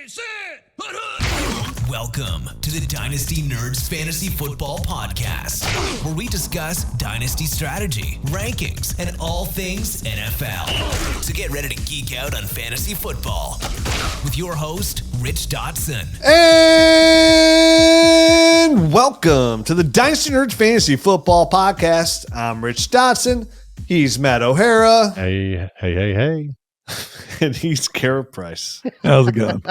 sit. Welcome to the Dynasty Nerds Fantasy Football Podcast, where we discuss dynasty strategy, rankings, and all things NFL. So get ready to geek out on fantasy football with your host, Rich Dotson. And welcome to the Dynasty Nerds Fantasy Football Podcast. I'm Rich Dotson. He's Matt O'Hara. Hey. And he's Garrett Price. How's it going?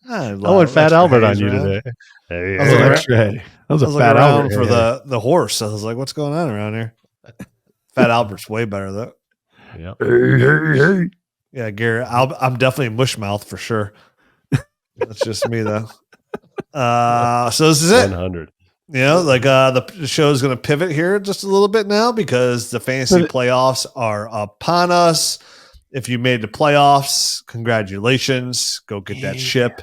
I went Fat Albert on you today. Hey, I was like, extra hay. That was a Fat Fat Albert for the horse. I was like, what's going on around here? Fat Albert's way better though. Yep. Hey. Yeah, Garrett. I'm definitely mush mouth for sure. That's just me though. So this is it. 100. You know, like the show is going to pivot here just a little bit now because the fantasy playoffs are upon us. If you made the playoffs, congratulations. Go get that ship.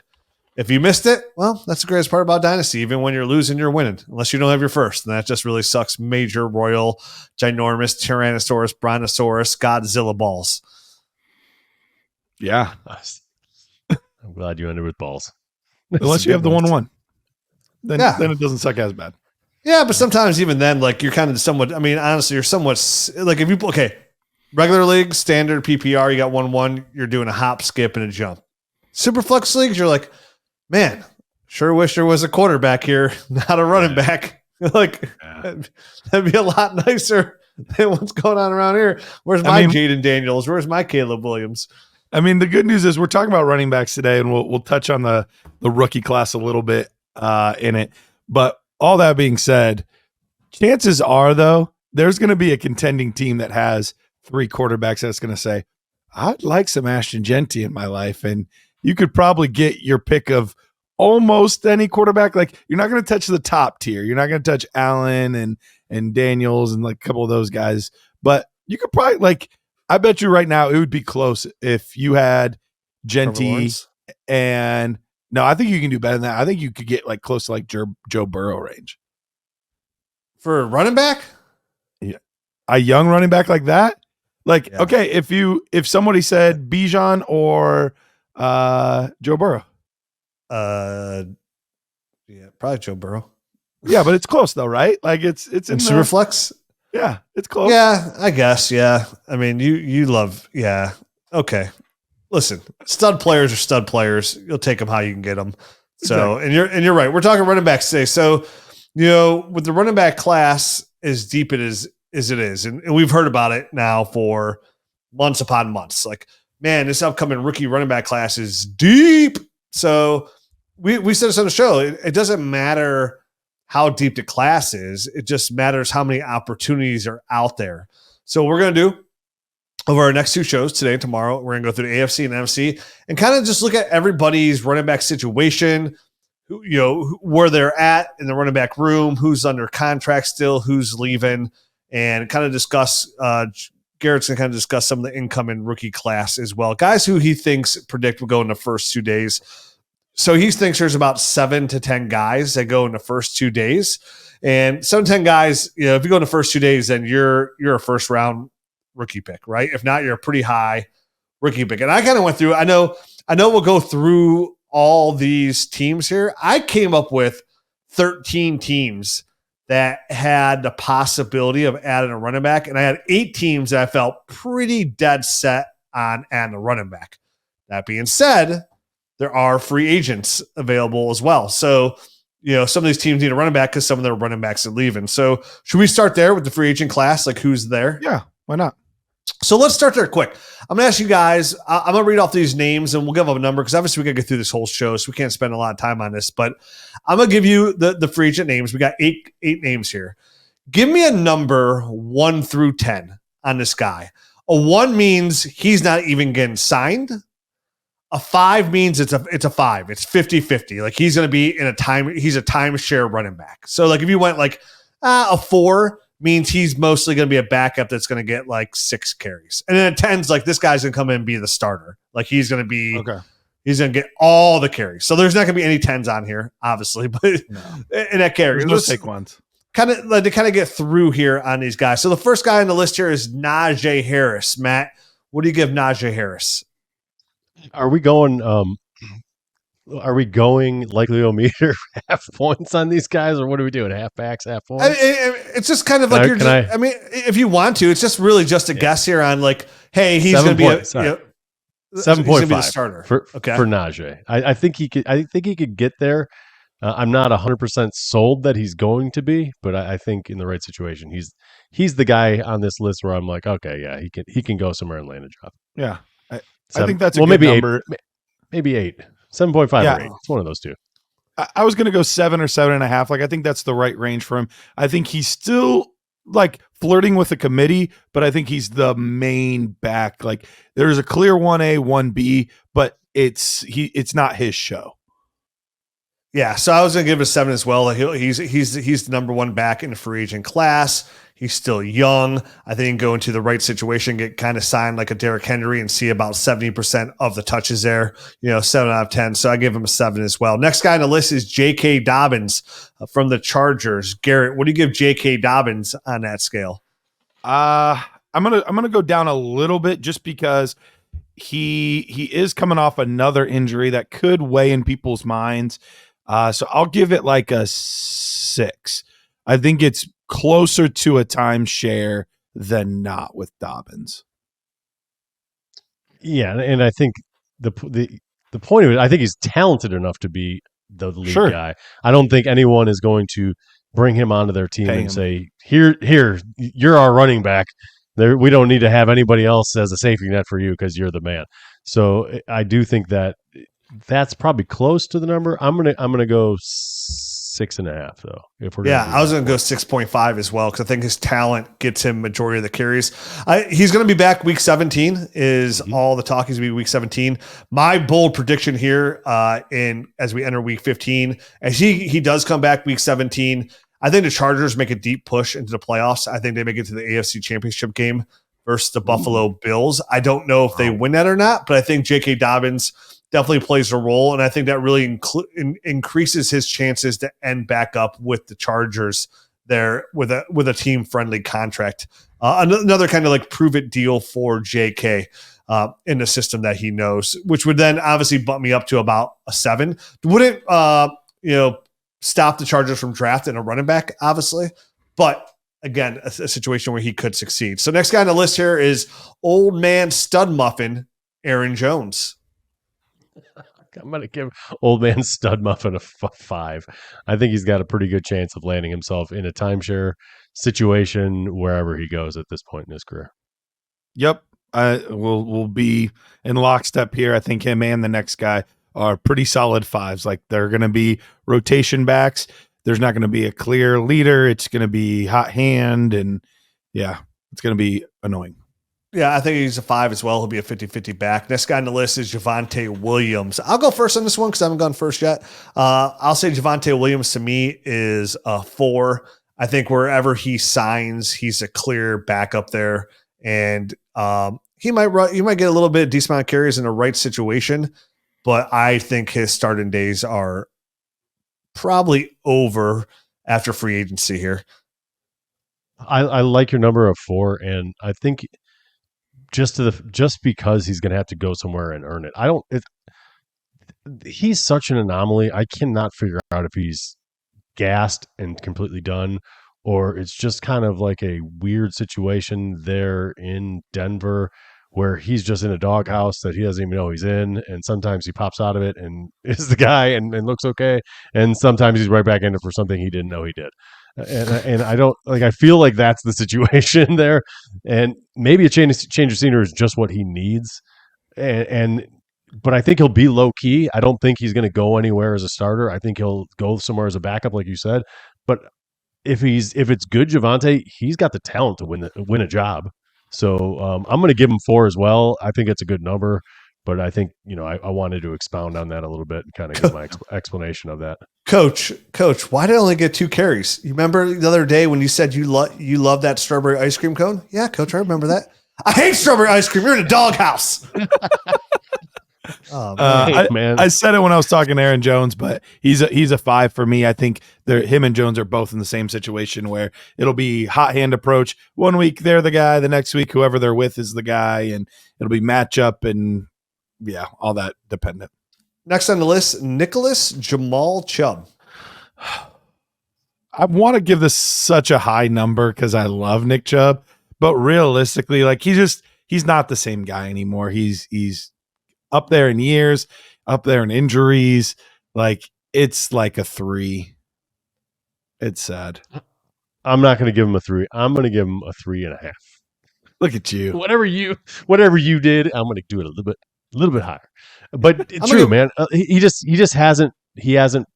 If you missed it, well, that's the greatest part about Dynasty. Even when you're losing, you're winning, unless you don't have your first. And that just really sucks. Major, royal, ginormous, Tyrannosaurus, Brontosaurus, Godzilla balls. Yeah. I'm glad you ended with balls. Unless you have the 1-1. Then it doesn't suck as bad. Yeah, but sometimes even then, like you're kind of somewhat, I mean, honestly, you're somewhat, like if you, regular league, standard PPR, you got 1-1, you're doing a hop, skip, and a jump. Superflex leagues, you're like, man, sure wish there was a quarterback here, not a running back. That'd be a lot nicer than what's going on around here. Where's my Jaden Daniels? Where's my Caleb Williams? I mean, the good news is we're talking about running backs today, and we'll touch on the rookie class a little bit in it. But all that being said, chances are, though, there's going to be a contending team that has 3 quarterbacks that's going to say, I'd like some Ashton Genty in my life. And you could probably get your pick of almost any quarterback. Like, you're not going to touch the top tier. You're not going to touch Allen and Daniels and like a couple of those guys. But you could probably, like, I bet you right now it would be close if you had Genty and no, I think you can do better than that. I think you could get like close to like Joe Burrow range. For a running back? Yeah. A young running back like that? Like, okay, if somebody said Bijan or Joe Burrow. Yeah, probably Joe Burrow. Yeah, but it's close though, right? Like it's in Superflex? Yeah, it's close. Yeah, I guess. Yeah. I mean, you love, yeah. Okay. Listen, stud players are stud players. You'll take them how you can get them. So, exactly. and you're right. We're talking running backs today. So, you know, with the running back class as deep as it is, and we've heard about it now for months upon months. Like, man, this upcoming rookie running back class is deep. So we said this on the show. It doesn't matter how deep the class is. It just matters how many opportunities are out there. So we're going to do over our next 2 shows today and tomorrow, we're going to go through the AFC and NFC and kind of just look at everybody's running back situation, where they're at in the running back room, who's under contract still, who's leaving, and kind of discuss, Garrett's going to kind of discuss some of the incoming rookie class as well. Guys who he thinks predict will go in the first 2 days. So he thinks there's about 7 to 10 guys that go in the first 2 days. And 7 to 10 guys, if you go in the first 2 days, then you're a first round rookie pick, right? If not, you're a pretty high rookie pick. And I kind of went through, I know we'll go through all these teams here. I came up with 13 teams that had the possibility of adding a running back. And I had 8 teams that I felt pretty dead set on adding a running back. That being said, there are free agents available as well. So, some of these teams need a running back because some of their running backs are leaving. So should we start there with the free agent class? Like, who's there? Yeah, why not? So let's start there quick. I'm going to ask you guys, I'm going to read off these names and we'll give them a number because obviously we got to get through this whole show, so we can't spend a lot of time on this. But I'm going to give you the free agent names. We got eight names here. Give me a number 1 through 10 on this guy. A 1 means he's not even getting signed. A 5 means it's a 5. It's 50-50. Like he's going to be he's a timeshare running back. So like if you went like a 4 means he's mostly going to be a backup that's going to get like 6 carries. And then a 10's like this guy's going to come in and be the starter. Like he's going to be he's going to get all the carries. So there's not going to be any 10s on here, obviously, but in that carry. Let's take ones. Kind of to get through here on these guys. So the first guy on the list here is Najee Harris. Matt, what do you give Najee Harris? Are we going Are we going likely-o-meter half points on these guys, or what are we doing? Half backs, half points? It's just kind of like I mean, if you want to, it's just really just a guess here on like, hey, he's going to be a 7.5 starter for Najee. I think he could. I think he could get there. I'm not 100% sold that he's going to be, but I think in the right situation, he's the guy on this list where I'm like, okay, yeah, he can go somewhere and land a job. Yeah, I think that's a good maybe number. 8, maybe 8, 7.5 or 8. It's one of those two. I was going to go 7 or 7.5. Like, I think that's the right range for him. I think he's still like flirting with the committee, but I think he's the main back. Like, there's a clear 1A, 1B, but it's not his show. Yeah, so I was going to give it a 7 as well. He's the number one back in the free agent class. He's still young. I think he can go into the right situation, get kind of signed like a Derrick Henry and see about 70% of the touches there, 7 out of 10. So I give him a 7 as well. Next guy on the list is J.K. Dobbins from the Chargers. Garrett, what do you give J.K. Dobbins on that scale? I'm gonna go down a little bit just because he is coming off another injury that could weigh in people's minds. So I'll give it like a 6. I think it's closer to a timeshare than not with Dobbins. Yeah, and I think the point of it, I think he's talented enough to be the lead guy. I don't think anyone is going to bring him onto their team and say, here, you're our running back. We don't need to have anybody else as a safety net for you because you're the man. So I do think that's probably close to the number. I'm gonna go 6.5 though. I was gonna go 6.5 as well because I think his talent gets him majority of the carries. He's gonna be back week 17. Is all the talk. He's gonna be week 17. My bold prediction here, as we enter week 15, as he does come back week 17. I think the Chargers make a deep push into the playoffs. I think they make it to the AFC Championship game versus the Buffalo Bills. I don't know if they win that or not, but I think J.K. Dobbins definitely plays a role, and I think that really increases his chances to end back up with the Chargers there with a team-friendly contract. Another kind of like prove-it deal for J.K. In the system that he knows, which would then obviously bump me up to about a 7. Wouldn't stop the Chargers from drafting a running back, obviously, but again, a situation where he could succeed. So next guy on the list here is old man stud muffin, Aaron Jones. I'm going to give old man stud muffin a 5. I think he's got a pretty good chance of landing himself in a timeshare situation wherever he goes at this point in his career. Yep. We'll be in lockstep here. I think him and the next guy are pretty solid 5s. Like, they're going to be rotation backs. There's not going to be a clear leader. It's going to be hot hand, and it's going to be annoying. Yeah, I think he's a 5 as well. He'll be a 50-50 back. Next guy on the list is Javonte Williams. I'll go first on this one because I haven't gone first yet. I'll say Javonte Williams to me is a 4. I think wherever he signs, he's a clear backup there, and he might get a little bit of decent amount of carries in the right situation. But I think his starting days are probably over after free agency here. I like your number of 4, and I think just because he's going to have to go somewhere and earn it. He's such an anomaly. I cannot figure out if he's gassed and completely done, or it's just kind of like a weird situation there in Denver where he's just in a doghouse that he doesn't even know he's in, and sometimes he pops out of it and is the guy and looks okay, and sometimes he's right back in it for something he didn't know he did. And I don't like. I feel like that's the situation there, and maybe a change of scenery is just what he needs. But I think he'll be low key. I don't think he's going to go anywhere as a starter. I think he'll go somewhere as a backup, like you said. But if it's good Javonte, he's got the talent to win a job. So I'm going to give him 4 as well. I think it's a good number, but I think I wanted to expound on that a little bit and kind of give my explanation of that. Coach, why did I only get 2 carries? You remember the other day when you said you love that strawberry ice cream cone? Yeah, Coach, I remember that. I hate strawberry ice cream. You're in a doghouse. Oh, man. I said it when I was talking to Aaron Jones, but he's a 5 for me. I think him and Jones are both in the same situation where it'll be hot hand approach. One week they're the guy, the next week whoever they're with is the guy, and it'll be matchup and all that dependent. Next on the list, Nicholas Jamal Chubb. I want to give this such a high number because I love Nick Chubb, but realistically, like he's not the same guy anymore. He's up there in years, up there in injuries. Like it's like a 3. It's sad. I'm not going to give him a 3. I'm going to give him a 3.5. Look at you. Whatever you did, I'm going to do it a little bit higher. But it's true, man. He just hasn't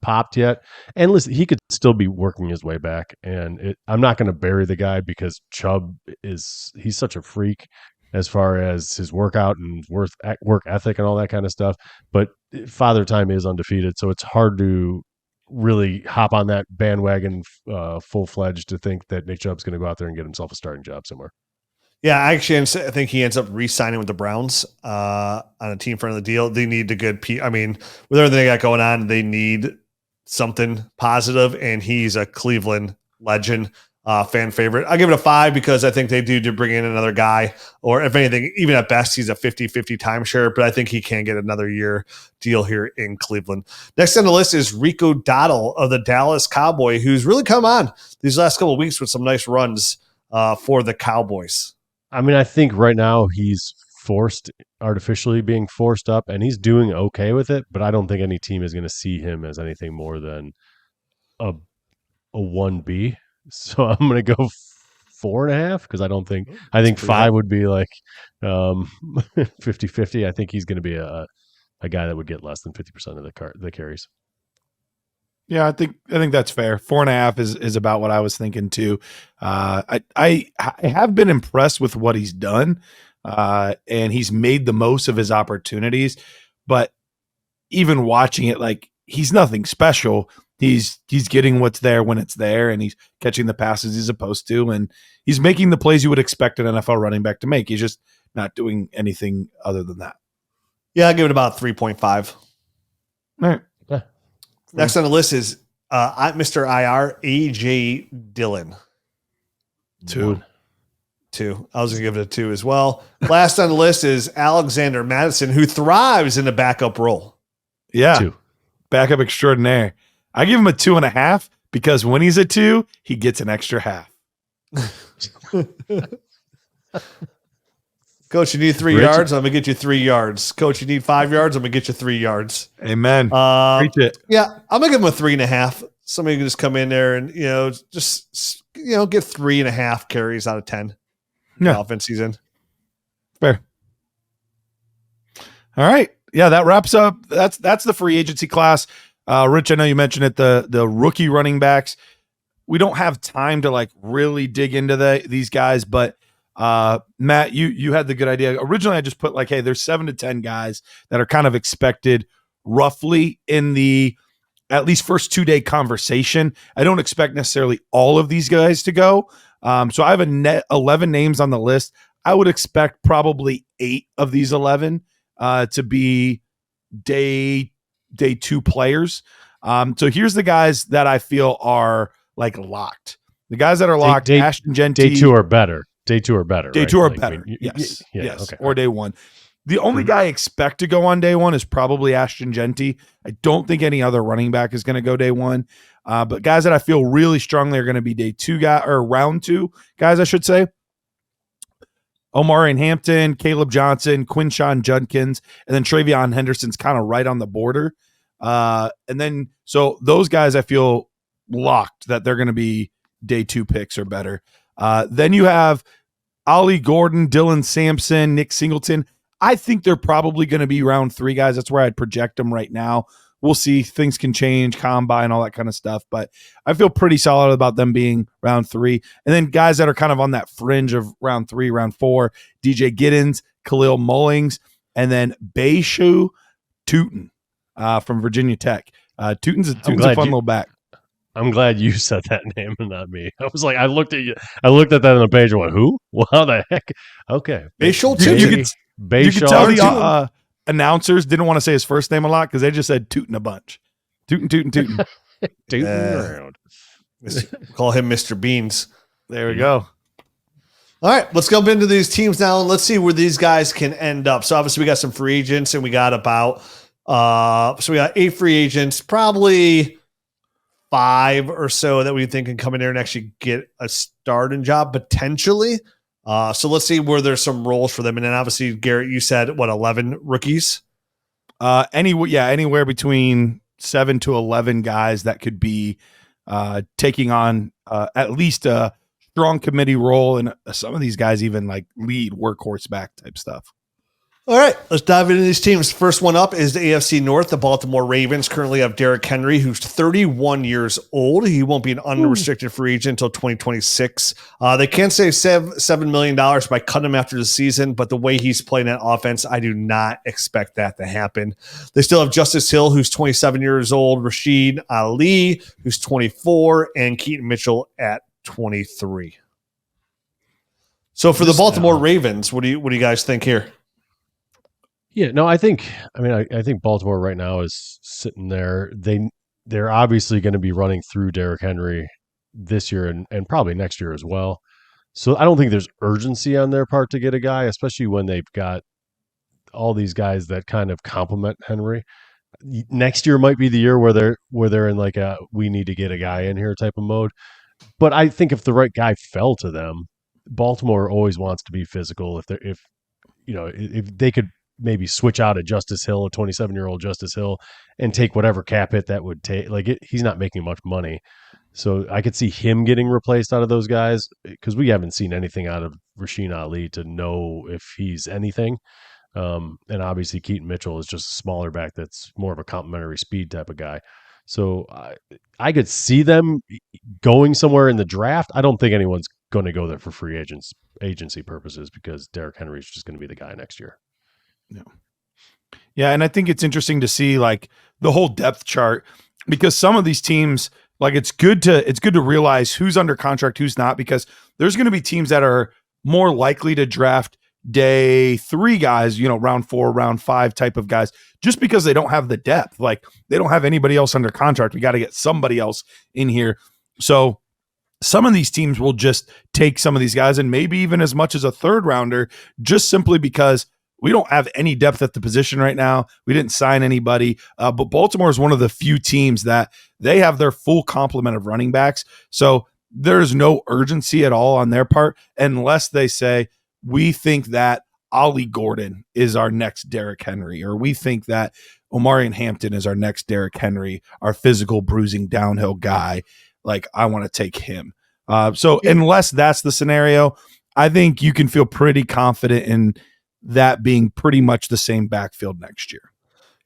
popped yet. And listen, he could still be working his way back. And I'm not going to bury the guy because Chubb he's such a freak as far as his workout and work ethic and all that kind of stuff. But Father Time is undefeated, so it's hard to really hop on that bandwagon full-fledged to think that Nick Chubb's going to go out there and get himself a starting job somewhere. Yeah, I think he ends up re-signing with the Browns on a team front of the deal. They need a good I mean, with everything they got going on, they need something positive, and he's a Cleveland legend, fan favorite. I'll give it a 5 because I think they do to bring in another guy, or if anything, even at best, he's a 50-50 timeshare, but I think he can get another year deal here in Cleveland. Next on the list is Rico Dowdle of the Dallas Cowboy, who's really come on these last couple of weeks with some nice runs for the Cowboys. I mean, I think right now he's artificially being forced up, and he's doing okay with it, but I don't think any team is going to see him as anything more than a 1B. So I'm going to go 4.5 because I think 5 would be like 50-50. I think he's going to be a guy that would get less than 50% of the carries. Yeah, I think that's fair. 4.5 is about what I was thinking too. I have been impressed with what he's done, and he's made the most of his opportunities. But even watching it, like he's nothing special. He's getting what's there when it's there, and he's catching the passes he's supposed to, and he's making the plays you would expect an NFL running back to make. He's just not doing anything other than that. Yeah, I'll give it about 3.5. All right. Next on the list is Mr. IR, A.J. Dillon. 2. I was going to give it a 2 as well. Last on the list is Alexander Mattison, who thrives in the backup role. Yeah. 2. Backup extraordinaire. I give him a 2.5 because when he's a 2, he gets an extra half. Coach, you need 3 yards. I'm going to get you 3 yards. Coach, you need 5 yards. I'm going to get you 3 yards. Amen. Preach it. Yeah, I'm going to give him a 3.5. Somebody can just come in there and, get 3.5 carries out of 10. Yeah. Offense season. Fair. All right. Yeah, that wraps up. That's the free agency class. Rich, I know you mentioned it, the rookie running backs. We don't have time to like really dig into these guys, but Matt, you had the good idea. Originally, I just put like, hey, there's 7 to 10 guys that are kind of expected roughly in the at least first 2-day conversation. I don't expect necessarily all of these guys to go. So I have a net 11 names on the list. I would expect probably 8 of these 11 to be day 2 players. So here's the guys that I feel are like locked. The guys that are locked, Ashton Genty. Day 2 or better. Day 2 or better. Day right? 2 or like, better. Yes. Okay. Or day 1. The only guy I expect to go on day 1 is probably Ashton Genty. I don't think any other running back is going to go day 1. But guys that I feel really strongly are going to be day 2 guy or round 2 guys, I should say. Omarion Hampton, Caleb Johnson, Quinshawn Judkins, and then Travion Henderson's kind of right on the border. And then, so those guys I feel locked that they're going to be day 2 picks or better. Then you have Ollie Gordon, Dylan Sampson, Nick Singleton. I think they're probably going to be round 3 guys. That's where I'd project them right now. We'll see. Things can change, combine, all that kind of stuff. But I feel pretty solid about them being round 3. And then guys that are kind of on that fringe of round 3, round 4, DJ Giddens, Khalil Mullings, and then Bayshu Tootin from Virginia Tech. Tootin's a fun little back. I'm glad you said that name and not me. I was like, I looked at that on the page and went, who? Well, how the heck? Okay. Bayshul You could tell the announcers didn't want to say his first name a lot because they just said Tootin a bunch. Tootin. Tootin around. Call him Mr. Beans. There we go. All right, let's jump into these teams now, and let's see where these guys can end up. So obviously we got some free agents, and we got about So we got 8 free agents, probably 5 or so that we think can come in there and actually get a starting job potentially. So let's see where there's some roles for them. And then obviously, Garrett, you said 11 rookies? Anywhere between 7 to 11 guys that could be taking on at least a strong committee role, and some of these guys even like lead workhorse back type stuff. All right, let's dive into these teams. First one up is the AFC North. The Baltimore Ravens currently have Derrick Henry, who's 31 years old. He won't be an unrestricted free agent until 2026. They can save $7 million by cutting him after the season, but the way he's playing that offense, I do not expect that to happen. They still have Justice Hill, who's 27 years old, Rashid Ali, who's 24, and Keaton Mitchell at 23. So for the Baltimore Ravens, what do you guys think here? Yeah, no, I think Baltimore right now is sitting there. They're obviously going to be running through Derrick Henry this year and probably next year as well. So I don't think there's urgency on their part to get a guy, especially when they've got all these guys that kind of complement Henry. Next year might be the year where they're in like a we need to get a guy in here type of mode. But I think if the right guy fell to them, Baltimore always wants to be physical. If they could maybe switch out a Justice Hill, a 27-year-old Justice Hill, and take whatever cap hit that would take. He's not making much money. So I could see him getting replaced out of those guys because we haven't seen anything out of Rashid Ali to know if he's anything. And obviously Keaton Mitchell is just a smaller back that's more of a complementary speed type of guy. So I could see them going somewhere in the draft. I don't think anyone's going to go there for free agency purposes because Derrick Henry is just going to be the guy next year. Yeah, and I think it's interesting to see like the whole depth chart because some of these teams, like it's good to realize who's under contract, who's not, because there's going to be teams that are more likely to draft day 3 guys, round 4, round 5 type of guys, just because they don't have the depth. Like they don't have anybody else under contract. We got to get somebody else in here. So some of these teams will just take some of these guys and maybe even as much as a 3rd rounder, just simply because we don't have any depth at the position right now. We didn't sign anybody, but Baltimore is one of the few teams that they have their full complement of running backs. So there's no urgency at all on their part unless they say, we think that Ollie Gordon is our next Derrick Henry, or we think that Omarion Hampton is our next Derrick Henry, our physical bruising downhill guy. Like I want to take him. So unless that's the scenario, I think you can feel pretty confident in that being pretty much the same backfield next year.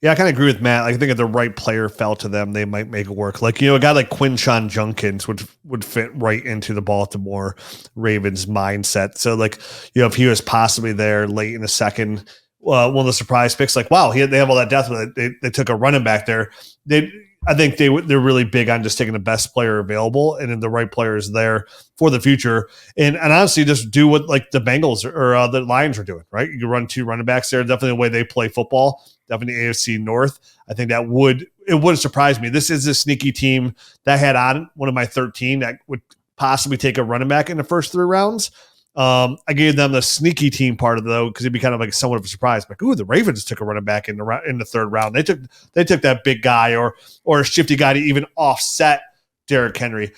Yeah, I kind of agree with Matt. I think if the right player fell to them, they might make it work. Like, a guy like Quinshon Judkins would fit right into the Baltimore Ravens mindset. So, like, if he was possibly there late in the second, one of the surprise picks, like, wow, they have all that depth. They took a running back there. I think they're really big on just taking the best player available and then the right players there for the future. And honestly, just do what like the Bengals or the Lions are doing, right? You can run 2 running backs there. Definitely the way they play football. Definitely AFC North. I think it wouldn't surprise me. This is a sneaky team that had on one of my 13 that would possibly take a running back in the first 3 rounds. I gave them the sneaky team part of it though, because it'd be kind of like somewhat of a surprise. Like, ooh, the Ravens took a running back in the 3rd round. They took that big guy or a shifty guy to even offset Derrick Henry,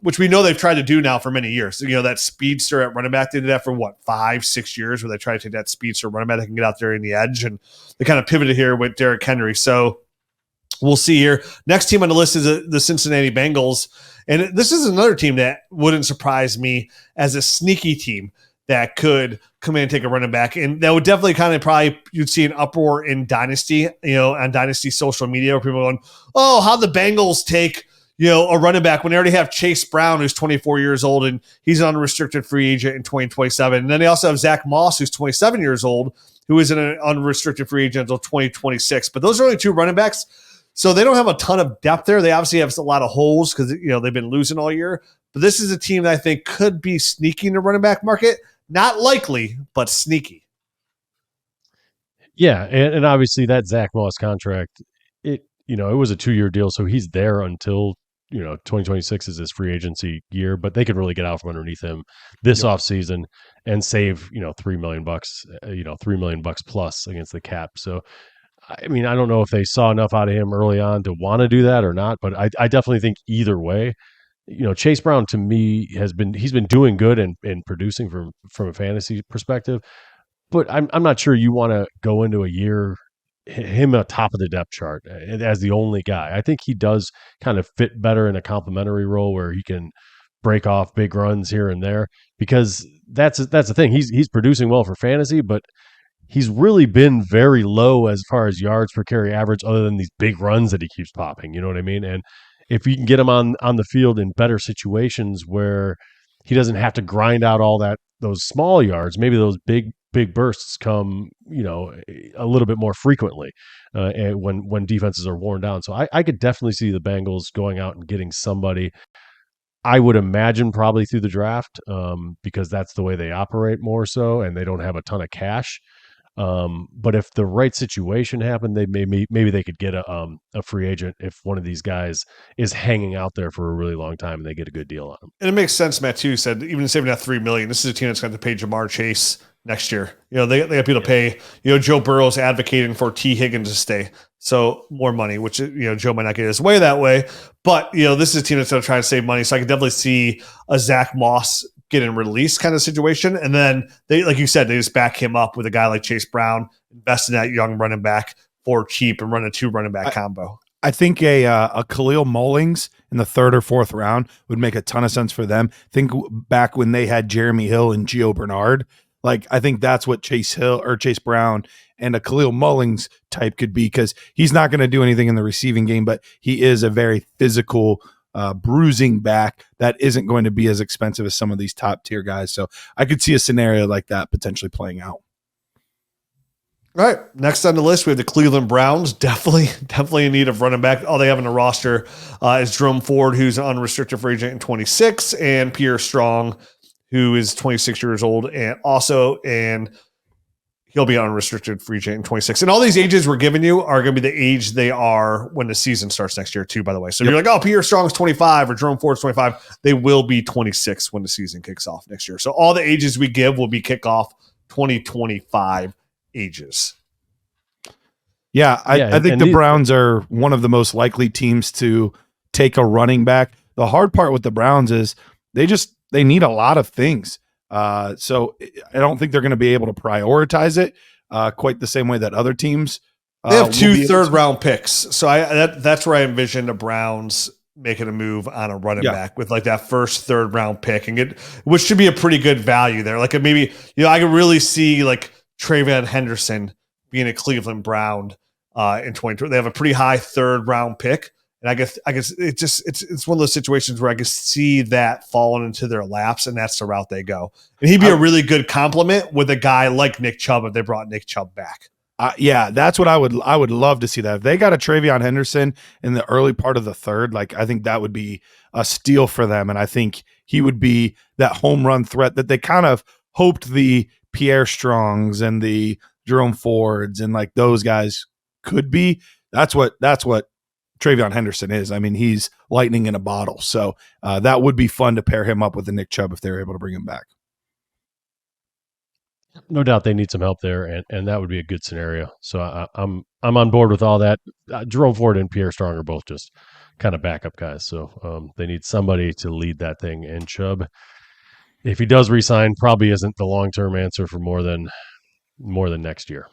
which we know they've tried to do now for many years. So, that speedster at running back, they did that for 5-6 years, where they tried to take that speedster running back that can get out there in the edge, and they kind of pivoted here with Derrick Henry. So we'll see here. Next team on the list is the Cincinnati Bengals. And this is another team that wouldn't surprise me as a sneaky team that could come in and take a running back. And that would definitely kind of probably you'd see an uproar in Dynasty, on Dynasty social media where people are going, oh, how'd the Bengals take, a running back when they already have Chase Brown, who's 24 years old, and he's an unrestricted free agent in 2027. And then they also have Zach Moss, who's 27 years old, who is an unrestricted free agent until 2026. But those are only 2 running backs. So they don't have a ton of depth there. They obviously have a lot of holes because they've been losing all year. But this is a team that I think could be sneaky in the running back market. Not likely, but sneaky. Yeah, and obviously that Zach Moss contract, it was a 2-year deal, so he's there until 2026 is his free agency year. But they could really get out from underneath him this offseason and save $3 million, $3 million plus against the cap. So. I mean, I don't know if they saw enough out of him early on to want to do that or not, but I definitely think either way, Chase Brown to me he's been doing good and producing from a fantasy perspective, but I'm not sure you want to go into a year him at top of the depth chart as the only guy. I think he does kind of fit better in a complementary role where he can break off big runs here and there, because that's the thing. He's producing well for fantasy, but he's really been very low as far as yards per carry average, other than these big runs that he keeps popping. You know what I mean? And if you can get him on the field in better situations where he doesn't have to grind out all those small yards, maybe those big bursts come, a little bit more frequently and when defenses are worn down. So I could definitely see the Bengals going out and getting somebody. I would imagine probably through the draft, because that's the way they operate more so, and they don't have a ton of cash. But if the right situation happened, they maybe they could get a free agent if one of these guys is hanging out there for a really long time and they get a good deal on him. And it makes sense. Matt too said even saving that $3 million, this is a team that's going to pay Jamar Chase next year. They have people to pay. Joe Burrow's advocating for T. Higgins to stay, so more money, which Joe might not get his way that way. But this is a team that's going to try to save money. So I can definitely see a Zach Moss getting released kind of situation. And then they, like you said, they just back him up with a guy like Chase Brown, invest in that young running back for cheap and run a 2 running back combo. I think a Khalil Mullings in the 3rd or 4th round would make a ton of sense for them. Think back when they had Jeremy Hill and Gio Bernard. Like, I think that's what Chase Brown and a Khalil Mullings type could be, because he's not going to do anything in the receiving game, but he is a very physical, bruising back that isn't going to be as expensive as some of these top tier guys. So I could see a scenario like that potentially playing out. All right. Next on the list, we have the Cleveland Browns. Definitely in need of running back. All they have in the roster is Jerome Ford, who's an unrestricted free agent in 26, and Pierre Strong, who is 26 years old, and he'll be an unrestricted free agent in 26. And all these ages we're giving you are going to be the age they are when the season starts next year too, by the way. So You're like, oh, Pierre Strong's 25 or Jerome Ford's 25. They will be 26 when the season kicks off next year. So all the ages we give will be kickoff 2025 ages. Yeah, I think the Browns are one of the most likely teams to take a running back. The hard part with the Browns is they need a lot of things. So I don't think they're going to be able to prioritize it quite the same way that other teams. They have 2 third-round picks. So that's where I envision the Browns making a move on a running back with like that first 3rd-round pick, which should be a pretty good value there. Like maybe, I could really see like Travion Henderson being a Cleveland Brown in 2020. They have a pretty high 3rd-round pick. And I guess it's one of those situations where I can see that falling into their laps, and that's the route they go. And he'd be a really good complement with a guy like Nick Chubb if they brought Nick Chubb back. Yeah, that's what I would love to see that. If they got a Travion Henderson in the early part of the 3rd, like I think that would be a steal for them. And I think he would be that home run threat that they kind of hoped the Pierre Strongs and the Jerome Fords and like those guys could be. That's what Travion Henderson is. I mean, he's lightning in a bottle. So that would be fun to pair him up with the Nick Chubb if they were able to bring him back. No doubt they need some help there, and that would be a good scenario. So I'm on board with all that. Jerome Ford and Pierre Strong are both just kind of backup guys. So they need somebody to lead that thing. And Chubb, if he does resign, probably isn't the long-term answer for more than next year.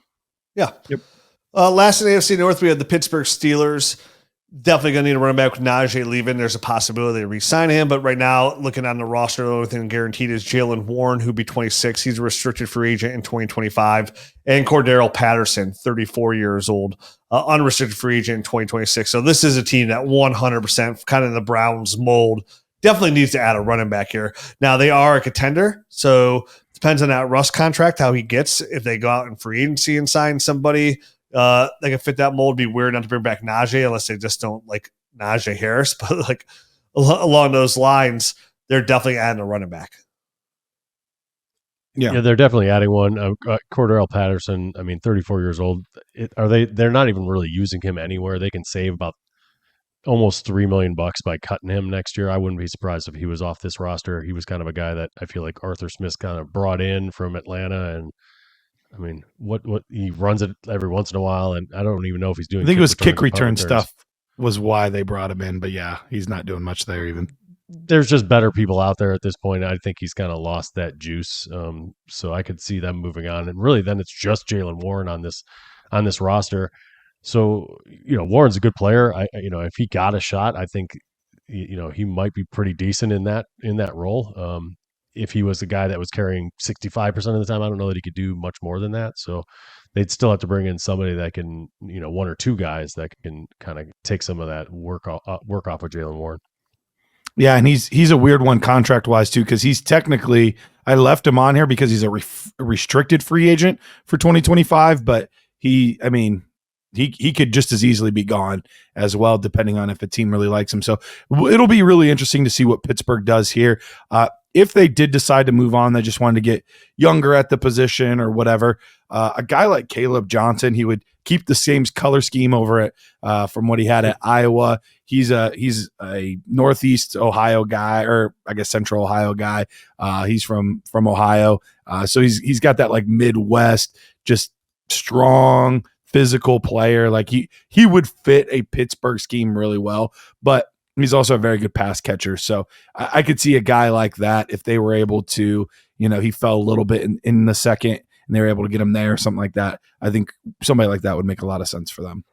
Yeah. Yep. Last in the AFC North, we had the Pittsburgh Steelers. Definitely going to need a running back with Najee leaving. There's a possibility to re-sign him, but right now, looking on the roster, the only thing guaranteed is Jalen Warren, who'd be 26. He's a restricted free agent in 2025, and Cordero Patterson, 34 years old, unrestricted free agent in 2026. So this is a team that 100%, kind of in the Browns mold, definitely needs to add a running back here. Now they are a contender, so depends on that Russ contract, how he gets. If they go out in free agency and sign somebody they can fit that mold. It'd be weird not to bring back Najee unless they just don't like Najee Harris. But like along those lines, they're definitely adding a running back. Yeah, they're definitely adding one. Cordero Patterson, 34 years old. They're not even really using him anywhere. They can save about almost $3 million by cutting him next year. I wouldn't be surprised if he was off this roster. He was kind of a guy that I feel like Arthur Smith kind of brought in from Atlanta, and I mean, what he runs it every once in a while, and I don't even know if he's doing. I think it was kick punt return returns. stuff was why they brought him in, but yeah, he's not doing much there even. There's just better people out there at this point. I think he's kind of lost that juice. So I could see them moving on, and really, then it's just Jaylen Warren on this roster. So Warren's a good player. If he got a shot, I think he might be pretty decent in that role. If he was the guy that was carrying 65% of the time, I don't know that he could do much more than that. So they'd still have to bring in somebody that can, one or two guys that can kind of take some of that work off of Jaylen Warren. Yeah, and he's a weird one contract wise too, because he's technically, I left him on here because he's a restricted free agent for 2025, but he could just as easily be gone as well, depending on if a team really likes him. So it'll be really interesting to see what Pittsburgh does here. If they did decide to move on, they just wanted to get younger at the position or whatever. A guy like Caleb Johnson, he would keep the same color scheme over at from what he had at Iowa. He's a Northeast Ohio guy, or I guess Central Ohio guy. He's from Ohio, so he's got that like Midwest, just strong, physical player. Like he would fit a Pittsburgh scheme really well, but he's also a very good pass catcher. So I could see a guy like that if they were able to, he fell a little bit in the second and they were able to get him there or something like that. I think somebody like that would make a lot of sense for them.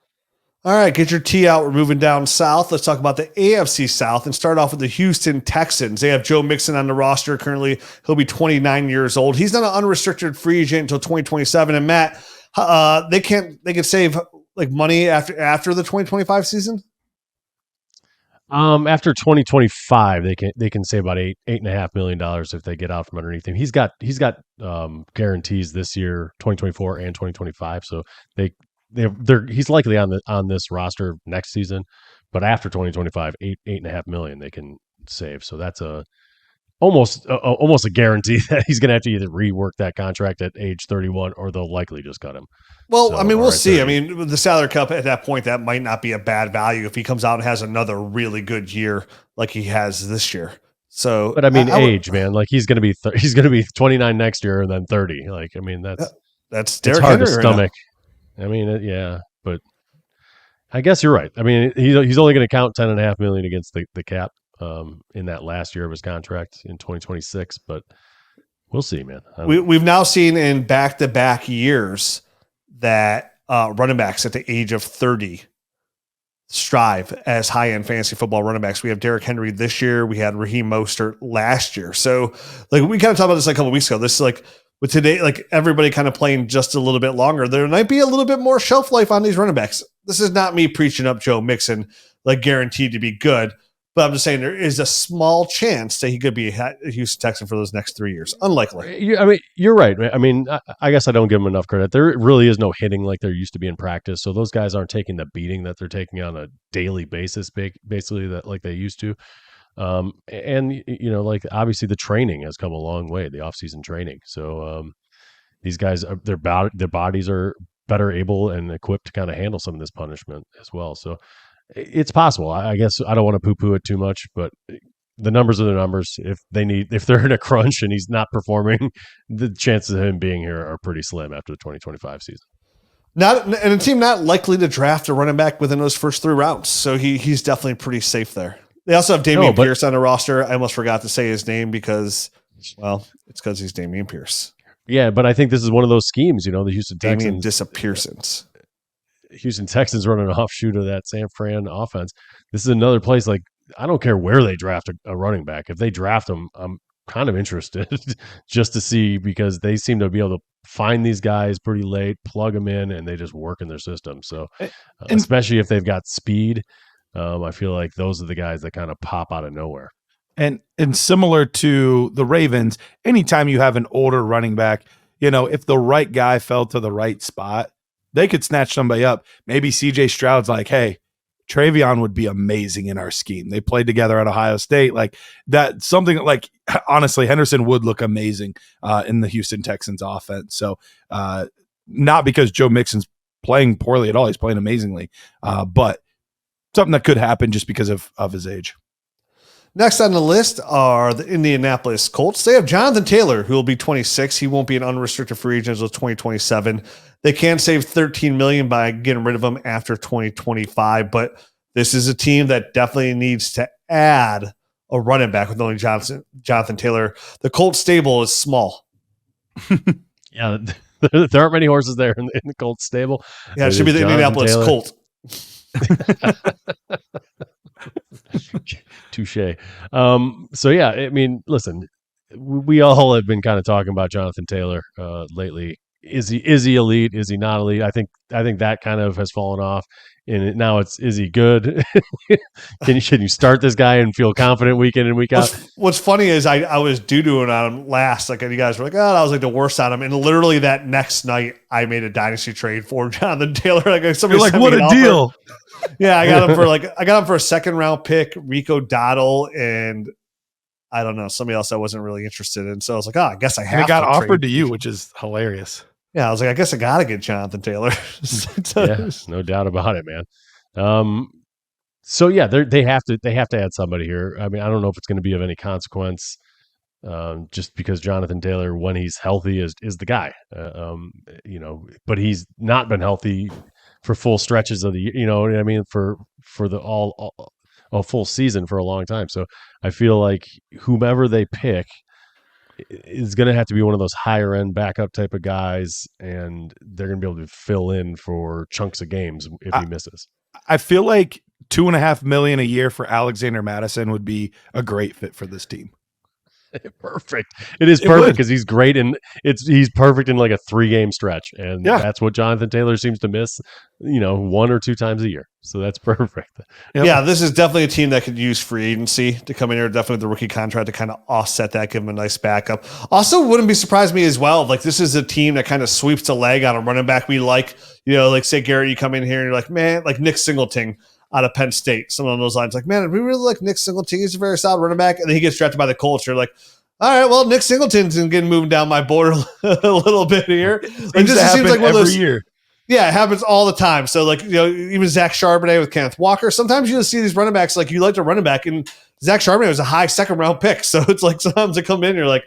All right, get your tea out. We're moving down south. Let's talk about the AFC South and start off with the Houston Texans. They have Joe Mixon on the roster currently. He'll be 29 years old. He's not an unrestricted free agent until 2027. And Matt, they can save like money after the 2025 season. After 2025, they can save about $8.5 million if they get out from underneath him. He's got guarantees this year, 2024 and 2025. So he's likely on this roster next season, but after 2025, $8.5 million they can save. So that's almost a guarantee that he's going to have to either rework that contract at age 31 or they'll likely just cut him. Well, we'll see. 30. The salary cap at that point, that might not be a bad value if he comes out and has another really good year like he has this year. So, but age, man, like he's going to be 29 next year and then 30. Like, that's Derrick hard Henry to stomach. Yeah, but I guess you're right. He's only going to count $10.5 million against the cap in that last year of his contract in 2026, but we'll see, man. We've now seen in back-to-back years that running backs at the age of 30 strive as high-end fantasy football running backs. We have Derrick Henry this year. We had Raheem Mostert last year. So, like, we kind of talked about this like a couple weeks ago. This is like with today, like everybody kind of playing just a little bit longer. There might be a little bit more shelf life on these running backs. This is not me preaching up Joe Mixon, like guaranteed to be good. But I'm just saying there is a small chance that he could be a Houston Texan for those next 3 years. Unlikely. You're right. I guess I don't give him enough credit. There really is no hitting like there used to be in practice. So those guys aren't taking the beating that they're taking on a daily basis, basically that like they used to. Like obviously the training has come a long way, the off-season training. So these guys, their bodies are better able and equipped to kind of handle some of this punishment as well. So it's possible. I guess I don't want to poo-poo it too much, but the numbers are the numbers. If they're in a crunch and he's not performing, the chances of him being here are pretty slim after the 2025 season. And a team not likely to draft a running back within those first 3 rounds. So he's definitely pretty safe there. They also have Dameon Pierce on the roster. I almost forgot to say his name because, well, it's because he's Dameon Pierce. Yeah, but I think this is one of those schemes, the Houston Texans. Disappearsons. Houston Texans running an offshoot of that San Fran offense. This is another place, like, I don't care where they draft a running back. If they draft them, I'm kind of interested just to see, because they seem to be able to find these guys pretty late, plug them in, and they just work in their system. So especially if they've got speed, I feel like those are the guys that kind of pop out of nowhere. And similar to the Ravens, anytime you have an older running back, if the right guy fell to the right spot, they could snatch somebody up. Maybe CJ Stroud's like, hey, Travion would be amazing in our scheme. They played together at Ohio State. Like that, something like, honestly, Henderson would look amazing in the Houston Texans offense. So not because Joe Mixon's playing poorly at all. He's playing amazingly. But something that could happen just because of his age. Next on the list are the Indianapolis Colts. They have Jonathan Taylor, who will be 26. He won't be an unrestricted free agent until 2027. They can save $13 million by getting rid of him after 2025, but this is a team that definitely needs to add a running back with only Jonathan Taylor. The Colts stable is small. Yeah, there aren't many horses there in the Colts stable. Yeah, it should be the Indianapolis Colt. Touche. So yeah, I mean, listen, we all have been kind of talking about Jonathan Taylor lately. Is he elite? Is he not elite? I think that kind of has fallen off. And now is he good? Should you start this guy and feel confident week in and week out? What's funny is I was doo-dooing on him last. Like, and you guys were like, oh, that was like the worst on him. And literally that next night, I made a dynasty trade for Jonathan Taylor. Like, somebody You're like, what a deal. Yeah, I got him for a second round pick, Rico Dowdle, and I don't know, somebody else I wasn't really interested in. So I was like, I guess I have. And it got offered to you, which is hilarious. Yeah, I was like, I guess I got to get Jonathan Taylor. Yeah, no doubt about it, man. So yeah, they have to add somebody here. I mean, I don't know if it's going to be of any consequence, just because Jonathan Taylor, when he's healthy, is the guy. But he's not been healthy for full stretches of the year. You know what I mean? For the a full season for a long time. So I feel like whomever they pick is going to have to be one of those higher end backup type of guys, and they're going to be able to fill in for chunks of games if he misses. I feel like $2.5 million a year for Alexander Mattison would be a great fit for this team. Perfect. It is perfect because he's great, and he's perfect in like a 3-game stretch, and that's what Jonathan Taylor seems to miss, 1 or 2 times a year. So that's perfect. Yep. Yeah, this is definitely a team that could use free agency to come in here. Definitely the rookie contract to kind of offset that, give him a nice backup. Also, wouldn't be surprised me as well. Like, this is a team that kind of sweeps the leg on a running back we like. Like say Garrett, you come in here and you're like, man, like Nick Singleton out of Penn State, some of those lines, like, man, we really like Nick Singleton. He's a very solid running back. And then he gets drafted by the Colts. You're like, all right, well, Nick Singleton's getting moving down my board a little bit here. It just seems like one of those year. Yeah, it happens all the time. So, like, even Zach Charbonnet with Kenneth Walker. Sometimes you just see these running backs, like, you like to running back, and Zach Charbonnet was a high second-round pick. So it's like sometimes they come in, you're like,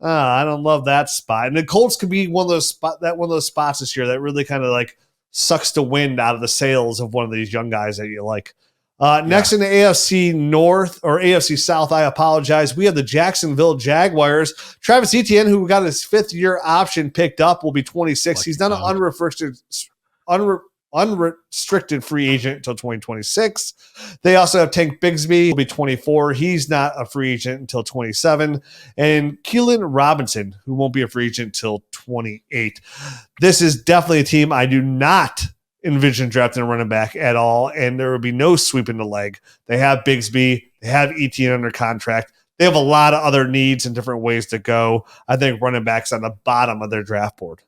I don't love that spot. And the Colts could be one of those spots this year that really kind of like sucks the wind out of the sails of one of these young guys that you like. Next in the AFC North or AFC South, I apologize. We have the Jacksonville Jaguars. Travis Etienne, who got his 5th-year option picked up, will be 26. He's not an unrestricted free agent until 2026. They also have Tank Bigsby, will be 24. He's not a free agent until 27. And Keelan Robinson, who won't be a free agent until 28. This is definitely a team I do not envision drafting a running back at all, and there will be no sweep in the leg. They have Bigsby. They have Etienne under contract. They have a lot of other needs and different ways to go. I think running back's on the bottom of their draft board.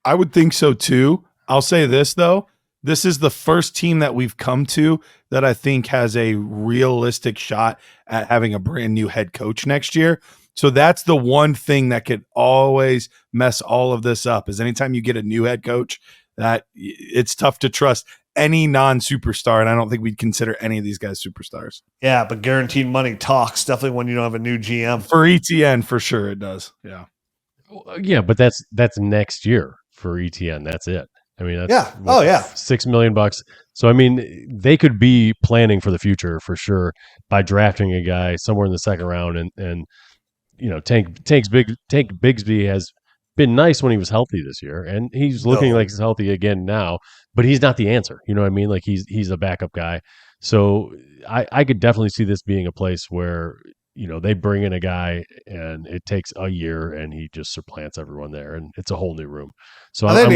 I would think so too. I'll say this, though. This is the first team that we've come to that I think has a realistic shot at having a brand new head coach next year. So that's the one thing that could always mess all of this up, is anytime you get a new head coach, that it's tough to trust any non-superstar, and I don't think we'd consider any of these guys superstars. Yeah, but guaranteed money talks, definitely when you don't have a new GM. For ETN, for sure it does. Yeah. Yeah, but that's next year for ETN. That's it. I mean, that's $6 million. So I mean, they could be planning for the future for sure by drafting a guy somewhere in the second round, and Tank Bigsby has been nice when he was healthy this year, and he's looking like he's healthy again now, but he's not the answer. You know what I mean? Like he's a backup guy. So I could definitely see this being a place where, they bring in a guy and it takes a year and he just supplants everyone there, and it's a whole new room. So I think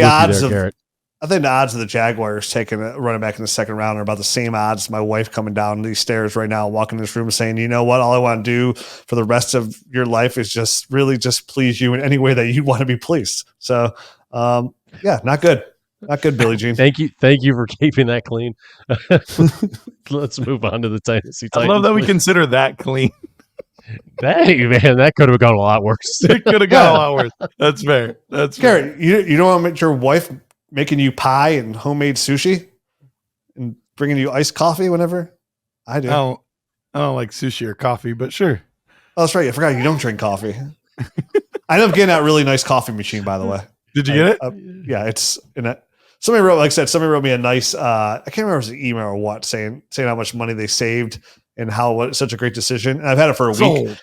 the odds of the Jaguars taking a running back in the second round are about the same odds as my wife coming down these stairs right now, walking in this room saying, you know what, all I want to do for the rest of your life is just really just please you in any way that you want to be pleased. So, not good. Not good, Billie Jean. Thank you for keeping that clean. Let's move on to the Dynasty Titans. I love that we consider that clean. Hey, man, that could have gone a lot worse. It could have gone a lot worse. That's fair. That's fair. Garrett, you don't want to make your wife making you pie and homemade sushi and bringing you iced coffee whenever? I do. I don't like sushi or coffee, but sure. Oh, that's right. I forgot you don't drink coffee. I ended up getting that really nice coffee machine, by the way. Did you get it? Yeah, it's in it. Somebody wrote, like I said, somebody wrote me a nice, I can't remember if it was an email or what, saying how much money they saved and how it's such a great decision. And I've had it for a week.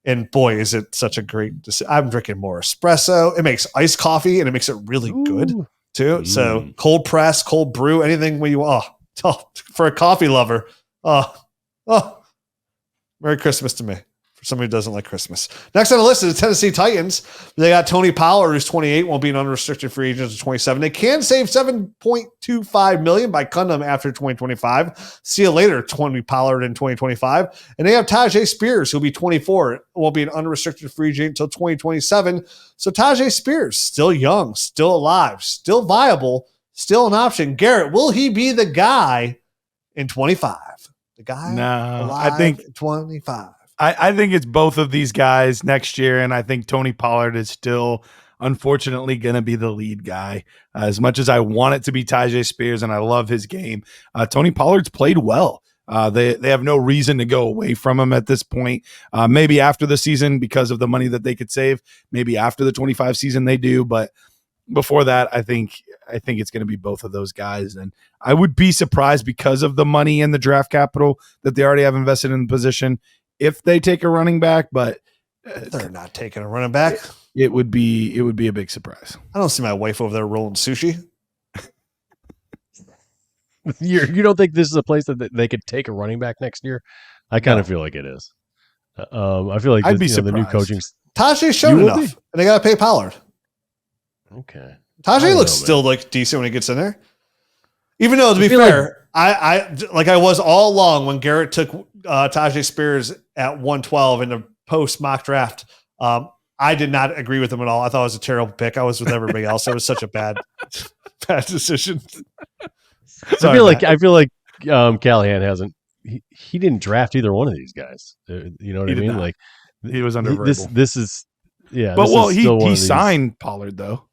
And boy, is it such a great decision. I'm drinking more espresso. It makes iced coffee and it makes it really good too. So cold press, cold brew, anything when you, for a coffee lover. Merry Christmas to me. For somebody who doesn't like Christmas. Next on the list is the Tennessee Titans. They got Tony Pollard, who's 28, won't be an unrestricted free agent until 27. They can save $7.25 million by cutting him after 2025. See you later, Tony Pollard in 2025. And they have Tajay Spears, who'll be 24, won't be an unrestricted free agent until 2027. So Tajay Spears, still young, still alive, still viable, still an option. Garrett, will he be the guy in 25? The guy alive I think 25. I think it's both of these guys next year, and I think Tony Pollard is still, unfortunately, going to be the lead guy. As much as I want it to be Tajay Spears, and I love his game, Tony Pollard's played well. They have no reason to go away from him at this point. Maybe after the season because of the money that they could save. Maybe after the 25 season they do, but before that, I think it's going to be both of those guys. And I would be surprised because of the money and the draft capital that they already have invested in the position if they take a running back, but they're not taking a running back. It would be a big surprise. I don't see my wife over there rolling sushi. You don't think this is a place that they could take a running back next year? I kind of feel like it is. I feel like I'd be the new surprised. Tajay coaching. showed enough, and they got to pay Pollard. Okay, Tajay looks still like decent when he gets in there. Even though, to be fair, I was all along when Garrett took Tajay Spears at 112 in the post mock draft. I did not agree with him at all. I thought it was a terrible pick. I was with everybody else. It was such a bad decision. Sorry, I feel like Callahan hasn't. He didn't draft either one of these guys. You know what I mean? Not. Like he was under this is But he signed Pollard though.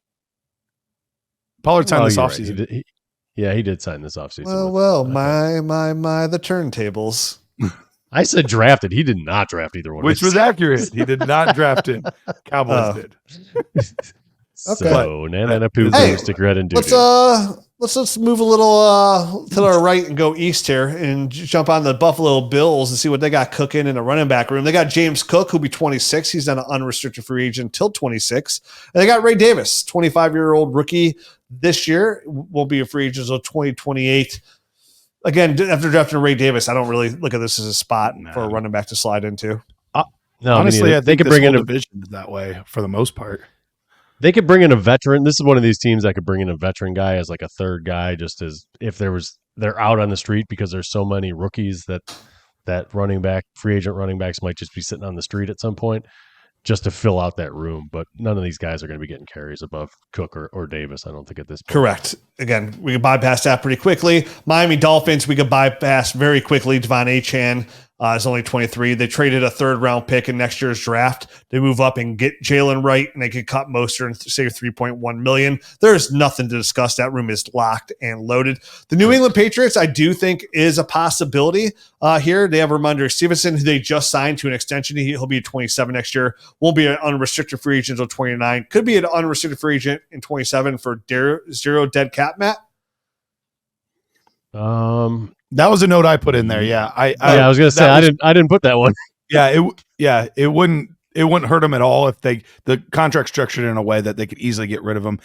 Pollard signed this offseason. Right. He did sign this offseason. Well, my, the turntables. I said drafted. He did not draft either one. Which was accurate. He did not draft him. Cowboys did. So, Nana Poo, stick your head in. Let's move a little to our right and go east here and jump on the Buffalo Bills and see what they got cooking in the running back room. They got James Cook, who'll be 26. He's on an unrestricted free agent until 26. And they got Ray Davis, 25-year-old rookie this year, won't be a free agent until 2028. Again, after drafting Ray Davis, I don't really look at this as a spot for a running back to slide into. No, honestly, I think they could bring in a division that way for the most part. They could bring in a veteran. This is one of these teams that could bring in a veteran guy as like a third guy, just as if they're out on the street because there's so many rookies that running back, free agent running backs might just be sitting on the street at some point just to fill out that room. But none of these guys are going to be getting carries above Cook or Davis, I don't think, at this point. Correct. Again, we can bypass that pretty quickly. Miami Dolphins, we could bypass very quickly. Devon Achane is only 23. They traded a third-round pick in next year's draft. They move up and get Jalen Wright, and they could cut Mostert and save $3.1 million. There's nothing to discuss. That room is locked and loaded. The New England Patriots, I do think, is a possibility here. They have Ramondre Stevenson, who they just signed to an extension. He'll be 27 next year. Won't be an unrestricted free agent until 29. Could be an unrestricted free agent in 27 for zero dead cap, Matt. That was a note I put in there. Yeah, I was gonna say I didn't put that one. It wouldn't hurt them at all if the contract structured in a way that they could easily get rid of him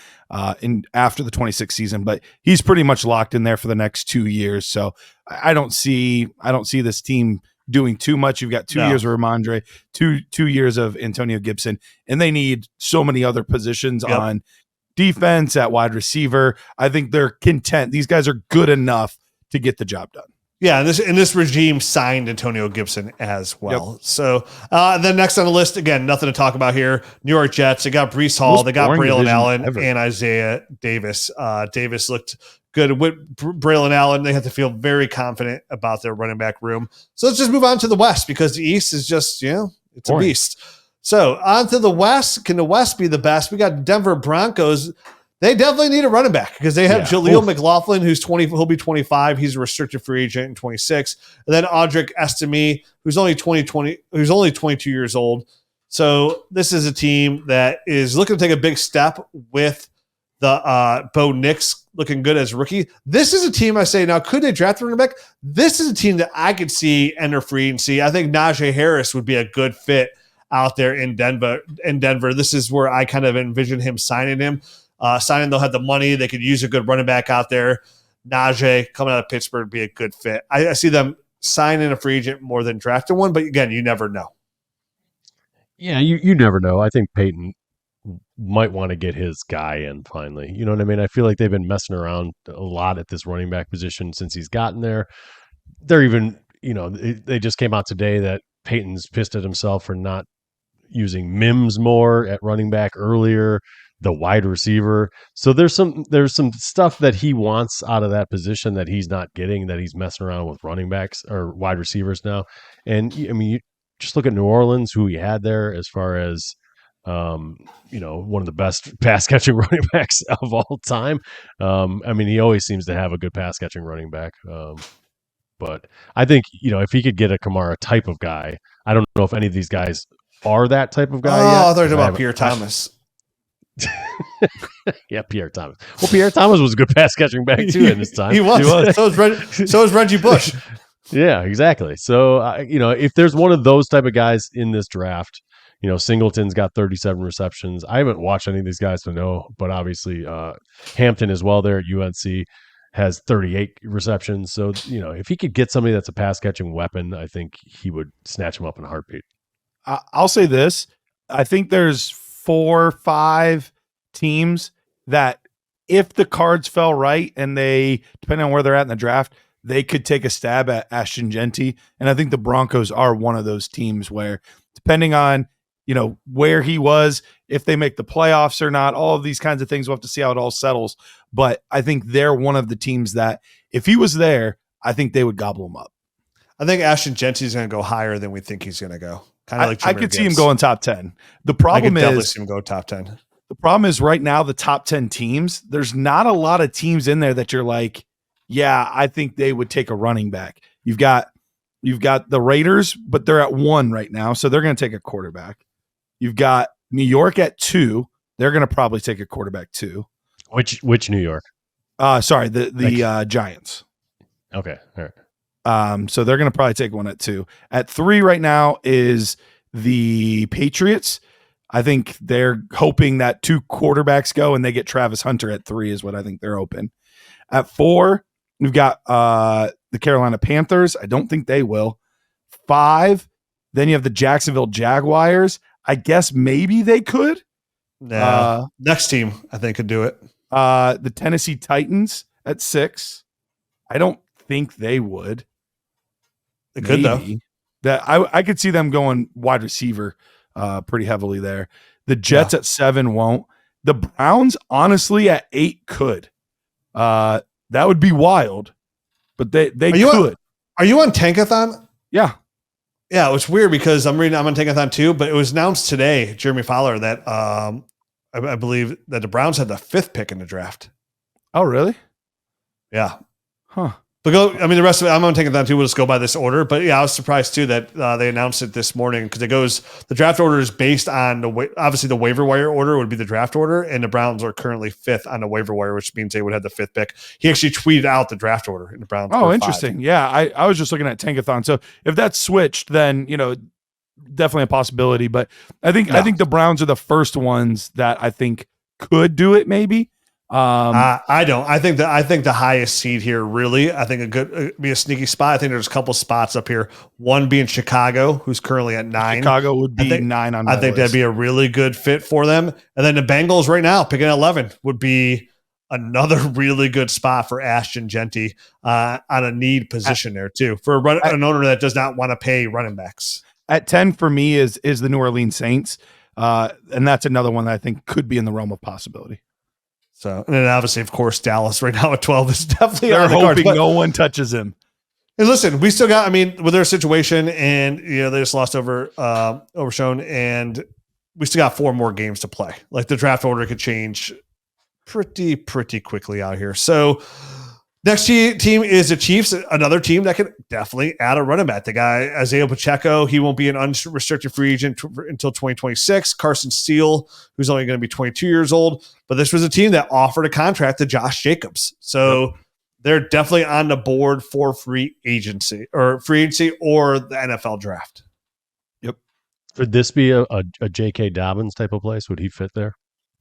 in after the 26th season. But he's pretty much locked in there for the next 2 years. So I don't see this team doing too much. You've got 2 years of Ramondre, two years of Antonio Gibson, and they need so many other positions on defense at wide receiver. I think they're content. These guys are good enough to get the job done. Yeah, and this regime signed Antonio Gibson as well. Yep. So then next on the list, again, nothing to talk about here. New York Jets, they got Breece Hall, they got Braylon Allen and Isaiah Davis. Davis looked good with Braylon Allen. They have to feel very confident about their running back room. So let's just move on to the West because the East is just, it's boring. A beast. So on to the West. Can the West be the best? We got Denver Broncos. They definitely need a running back because they have Jaleel Oof. McLaughlin, who's 20. He'll be 25. He's a restricted free agent in 26. And then Audric Estime, who's only 22 years old. So this is a team that is looking to take a big step with the Bo Nix looking good as rookie. This is a team I say now, could they draft a running back? This is a team that I could see enter free agency. I think Najee Harris would be a good fit out there in Denver. This is where I kind of envision him signing him. They'll have the money. They could use a good running back out there. Najee coming out of Pittsburgh would be a good fit. I see them signing a free agent more than drafting one, but again, you never know. Yeah, you never know. I think Peyton might want to get his guy in finally. You know what I mean? I feel like they've been messing around a lot at this running back position since he's gotten there. They're even, they just came out today that Peyton's pissed at himself for not using Mims more at running back earlier, the wide receiver. So there's some stuff that he wants out of that position that he's not getting, that he's messing around with running backs or wide receivers now. And I mean, you just look at New Orleans, who he had there as far as, one of the best pass catching running backs of all time. I mean, he always seems to have a good pass catching running back. But I think, if he could get a Kamara type of guy, I don't know if any of these guys are that type of guy. Oh, I thought about Pierre Thomas. Yeah, Pierre Thomas. Well, Pierre Thomas was a good pass catching back too in his time. He was. So was Reggie Bush. Yeah, exactly. So, if there's one of those type of guys in this draft, Singleton's got 37 receptions. I haven't watched any of these guys to know, but obviously Hampton as well there at UNC has 38 receptions. So, if he could get somebody that's a pass catching weapon, I think he would snatch him up in a heartbeat. I'll say this. I think there's 4 or 5 teams that if the cards fell right and they, depending on where they're at in the draft, they could take a stab at Ashton Genty. And I think the Broncos are one of those teams where, depending on, where he was, if they make the playoffs or not, all of these kinds of things, we'll have to see how it all settles. But I think they're one of the teams that if he was there, I think they would gobble him up. I think Ashton Genty is going to go higher than we think he's going to go. Kind of like I could see him going top 10. The problem is definitely see him go top 10. The problem is right now the top 10 teams, there's not a lot of teams in there that you're like, yeah, I think they would take a running back. You've got the Raiders, but they're at 1 right now, so they're going to take a quarterback. You've got New York at 2. They're going to probably take a quarterback too. Which New York? Sorry, the Giants. Okay, all right. So they're going to probably take one at 2. At 3 right now is the Patriots. I think they're hoping that 2 quarterbacks go and they get Travis Hunter at 3 is what I think they're hoping. At 4, we've got the Carolina Panthers. I don't think they will. 5, then you have the Jacksonville Jaguars. I guess maybe they could. No. Next team, I think, could do it. The Tennessee Titans at 6. I don't think they would. They could, though. That I could see them going wide receiver pretty heavily there. The Jets at 7 won't. The Browns, honestly, at 8 could. That would be wild, but they could. Are you on Tankathon? Yeah. Yeah, it's weird because I'm on Tankathon too, but it was announced today, Jeremy Fowler, that I believe that the Browns had the 5th pick in the draft. Oh, really? Yeah. Huh. But the rest of it, I'm on Tankathon too. We'll just go by this order. But yeah, I was surprised too that they announced it this morning because the draft order is based on obviously the waiver wire order would be the draft order, and the Browns are currently 5th on the waiver wire, which means they would have the 5th pick. He actually tweeted out the draft order, and the Browns. Oh, interesting. 5. Yeah, I was just looking at Tankathon. So if that's switched, then definitely a possibility. But I think the Browns are the first ones that I think could do it. Maybe. I don't. I think the highest seed here really. I think be a sneaky spot. I think there's a couple spots up here. One being Chicago, who's currently at 9. Chicago would be 9 on my list. That'd be a really good fit for them. And then the Bengals right now picking at 11 would be another really good spot for Ashton Genty on a need position there too for an owner that does not want to pay running backs. At 10 for me is the New Orleans Saints, and that's another one that I think could be in the realm of possibility. So, and then obviously, of course, Dallas right now at 12 is definitely they're on the hoping cards, no one touches him. And listen, we still got, with their situation and, they just lost over Overshone and we still got 4 more games to play. Like the draft order could change pretty quickly out here. So next team is the Chiefs, another team that can definitely add a running back. The guy, Isaiah Pacheco, he won't be an unrestricted free agent until 2026. Carson Steele, who's only going to be 22 years old. But this was a team that offered a contract to Josh Jacobs. So they're definitely on the board for free agency or the NFL draft. Yep. Could this be a J.K. Dobbins type of place? Would he fit there?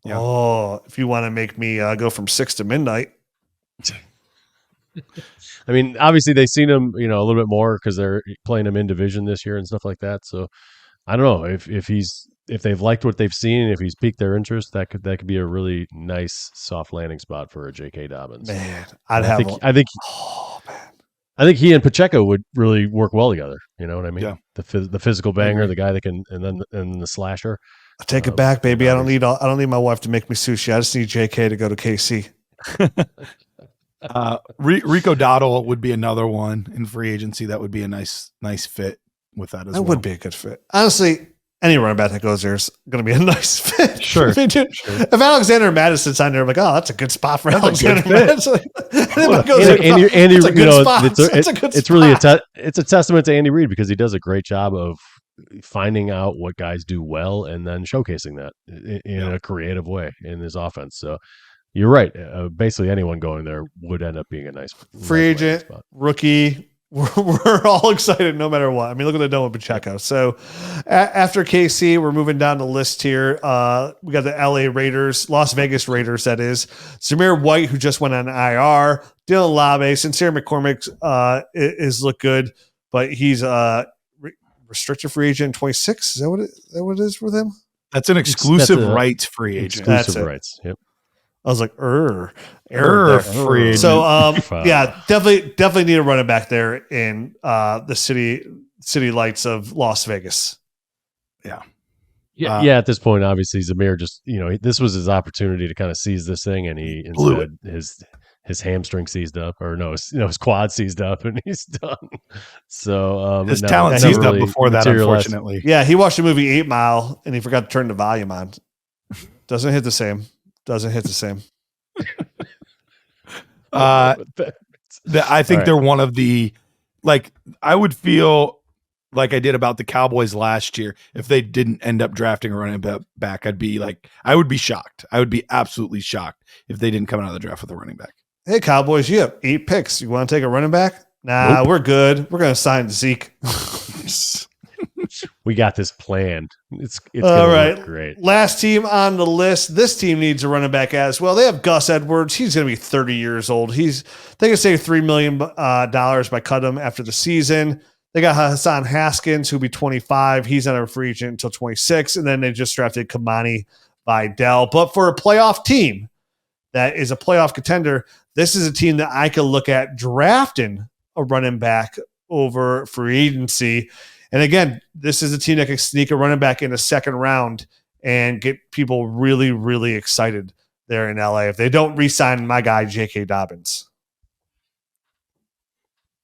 Yeah. Oh, if you want to make me go from 6 to midnight. I mean, obviously they've seen him, a little bit more because they're playing him in division this year and stuff like that. So I don't know if they've liked what they've seen, if he's piqued their interest, that could be a really nice soft landing spot for a J.K. Dobbins. Man, I think he and Pacheco would really work well together. You know what I mean? Yeah. The physical banger, the guy that can, and then the slasher. I'll take it back, baby. I don't need my wife to make me sushi. I just need J.K. to go to KC. Rico Dowdle would be another one in free agency. That would be a nice fit with that as well. That would be a good fit. Honestly, any running back that goes there is going to be a nice fit. Sure. If Alexander Madison signed there, I'm like, oh, that's a good spot for Alexander Madison. It's a testament to Andy Reid because he does a great job of finding out what guys do well and then showcasing that in a creative way in his offense. So you're right. Basically, anyone going there would end up being a nice free agent, rookie. We're all excited no matter what. I mean, look at the dome with Pacheco. So after KC, we're moving down the list here. We got the Las Vegas Raiders, that is. Zamir White, who just went on IR. Dylan Lave, Sincere McCormick is look good, but he's restricted free agent 26. Is that what it is for them? That's an exclusive rights free agent. Exclusive rights. Yep. I was like, free agent. So, definitely need a running back there in the city lights of Las Vegas. Yeah. Yeah. At this point, obviously, Zamir just, this was his opportunity to kind of seize this thing, and he instead his hamstring seized up, or his quad seized up, and he's done. So his talent seized up before that, unfortunately. Yeah, he watched the movie 8 Mile, and he forgot to turn the volume on. Doesn't hit the same. I think they're one of the, I would feel like I did about the Cowboys last year. If they didn't end up drafting a running back, I would be shocked. I would be absolutely shocked if they didn't come out of the draft with a running back. Hey, Cowboys, you have 8 picks. You want to take a running back? Nah, nope. We're good. We're going to sign Zeke. We got this planned. It's all right. Look great. Last team on the list. This team needs a running back as well. They have Gus Edwards. He's going to be 30 years old. They can save $3 million by cutting him after the season. They got Hassan Haskins, who'll be 25. He's on a free agent until 26. And then they just drafted Kamani Vidal. But for a playoff team that is a playoff contender, this is a team that I could look at drafting a running back over free agency. And again, this is a team that can sneak a running back in the second round and get people really, really excited there in LA if they don't re-sign my guy, J.K. Dobbins.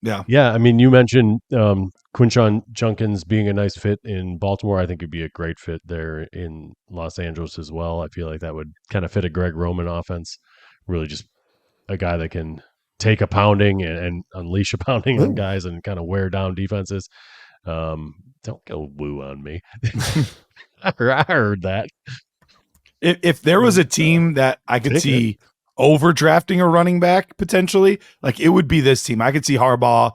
Yeah. Yeah. I mean, you mentioned Quinshon Judkins being a nice fit in Baltimore. I think it'd be a great fit there in Los Angeles as well. I feel like that would kind of fit a Greg Roman offense. Really just a guy that can take a pounding and unleash a pounding on guys and kind of wear down defenses. Don't go woo on me. I heard that. If there was a team that I could see overdrafting a running back potentially, it would be this team. I could see Harbaugh,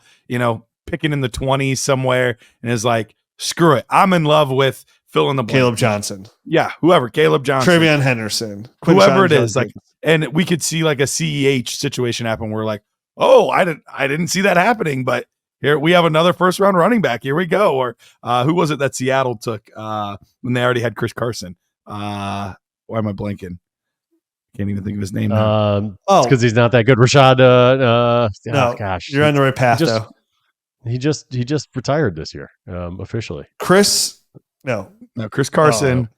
picking in the 20s somewhere and is like, screw it. I'm in love with fill in the blank. Caleb Johnson. Yeah, whoever. Caleb Johnson. Travion Henderson. Whoever it is. And we could see a CEH situation happen where I didn't see that happening, but here we have another first round running back. Here we go. Or who was it that Seattle took when they already had Chris Carson? Why am I blanking? Can't even think of his name now. It's because he's not that good. Rashad. No, gosh, you're on the right path though. He just retired this year officially. Chris Carson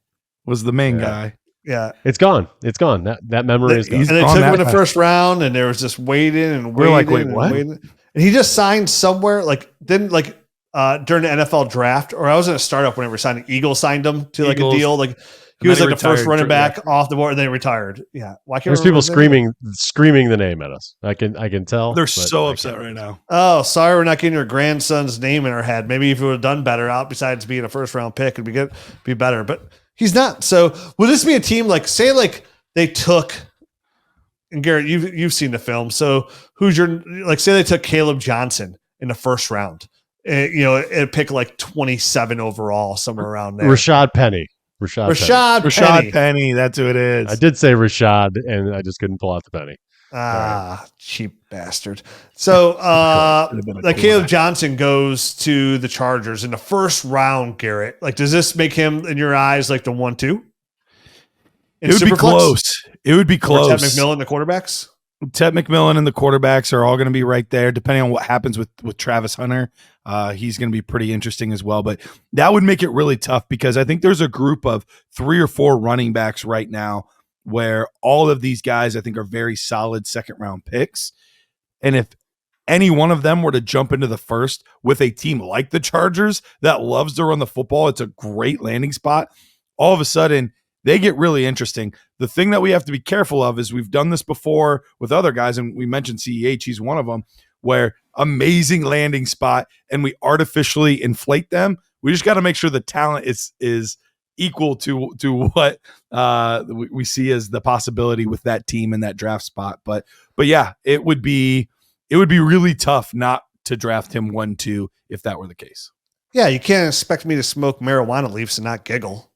was the main guy. Yeah, it's gone. It's gone. That memory is gone. And they took him in the first round, and there was just waiting. We're like, wait, what? And he just signed somewhere, during the NFL draft, or I was in a startup whenever signed. Eagles signed him to a deal. He was like the first retired running back off the board, and then he retired. Yeah, why can't There's people screaming the name at us. I can tell. They're so upset right now. Oh, sorry, we're not getting your grandson's name in our head. Maybe if we would have done better, out besides being a first round pick, it'd be better. But he's not. So will this be a team like say like they took? And Garrett, you've seen the film. So who's your like? Say they took Caleb Johnson in the first round. It pick like 27 overall, somewhere around there. Rashad Penny. Rashad Penny. That's who it is. I did say Rashad, and I just couldn't pull out the penny. Cheap bastard. So, like Caleb Johnson goes to the Chargers in the first round, Garrett. Like, does this make him, in your eyes, like the 1-2? It would be close. It would be close. Ted McMillan, the quarterbacks? Ted McMillan and the quarterbacks are all going to be right there, depending on what happens with Travis Hunter. He's going to be pretty interesting as well. But that would make it really tough because I think there's a group of 3 or 4 running backs right now where all of these guys I think are very solid second-round picks. And if any one of them were to jump into the first with a team like the Chargers that loves to run the football, it's a great landing spot. All of a sudden, they get really interesting. The thing that we have to be careful of is we've done this before with other guys, and we mentioned CEH, he's one of them, where amazing landing spot, and we artificially inflate them. We just got to make sure the talent is equal to what we see as the possibility with that team in that draft spot. But yeah, it would be really tough not to draft him 1-2 if that were the case. Yeah, you can't expect me to smoke marijuana leaves and not giggle.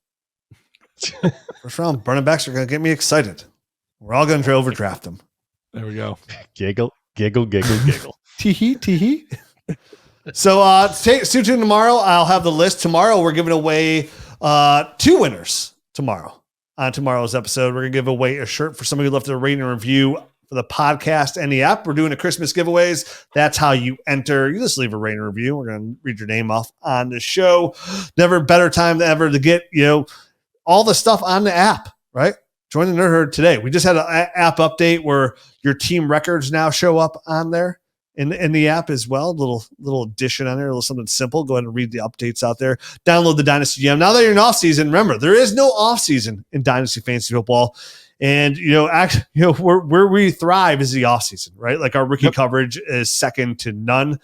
First round running backs are going to get me excited. We're all going to overdraft them. There we go. Giggle. Tee-hee. So stay tuned tomorrow. I'll have the list. Tomorrow we're giving away 2 winners tomorrow. On tomorrow's episode, we're going to give away a shirt for somebody who left a rating and review for the podcast and the app. We're doing a Christmas giveaways. That's how you enter. You just leave a rating and review. We're going to read your name off on the show. Never better time than ever to get, all the stuff on the app, right? Join the Nerd Herd today. We just had an app update where your team records now show up on there in the app as well. Little addition on there, a little something simple. Go ahead and read the updates out there. Download the Dynasty GM. Now that you're in off season, remember there is no off season in Dynasty Fantasy Football. And where we thrive is the off season, right? Like our rookie coverage is second to none.